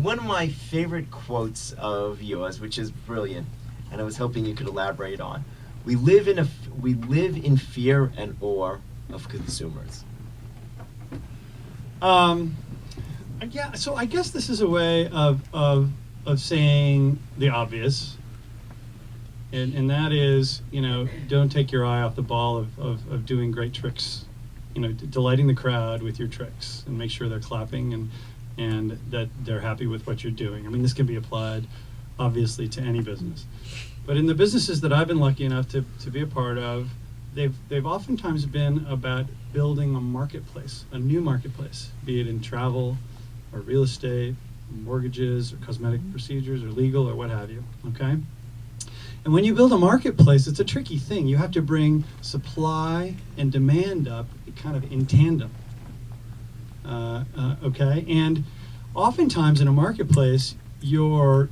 one of my favorite quotes of yours, which is brilliant, and I was hoping you could elaborate on. We live in fear and awe of consumers. Yeah, so I guess this is a way of saying the obvious, and that is, don't take your eye off the ball of doing great tricks, delighting the crowd with your tricks, and make sure they're clapping and that they're happy with what you're doing. I mean, this can be applied, obviously, to any business. But in the businesses that I've been lucky enough to be a part of, they've oftentimes been about building a marketplace, a new marketplace, be it in travel or real estate, mortgages or cosmetic procedures or legal or what have you, okay? And when you build a marketplace, it's a tricky thing. You have to bring supply and demand up kind of in tandem, okay? And oftentimes in a marketplace, your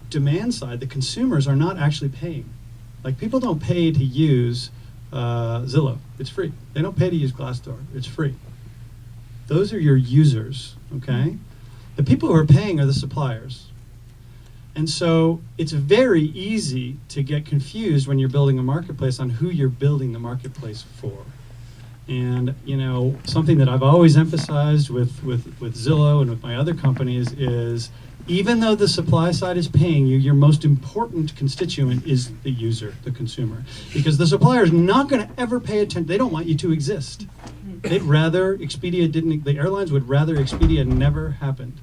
demand side, the consumers are not actually paying. Like, people don't pay to use Zillow. It's free. They don't pay to use Glassdoor. It's free. Those are your users, okay? The people who are paying are the suppliers. And so it's very easy to get confused when you're building a marketplace on who you're building the marketplace for. And, something that I've always emphasized with Zillow and with my other companies is, even though the supply side is paying you, your most important constituent is the user, the consumer. Because the supplier is not going to ever pay attention. They don't want you to exist. They'd rather the airlines would rather Expedia never happened.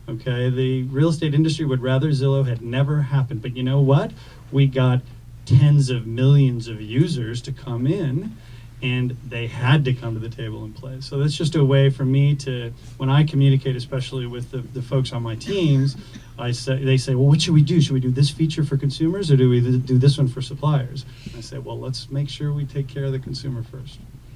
Okay, the real estate industry would rather Zillow had never happened. But you know what? We got tens of millions of users to come in, and they had to come to the table and play. So that's just a way for me to, when I communicate, especially with the folks on my teams, they say, well, what should we do? Should we do this feature for consumers, or do we do this one for suppliers? And I say, well, let's make sure we take care of the consumer first.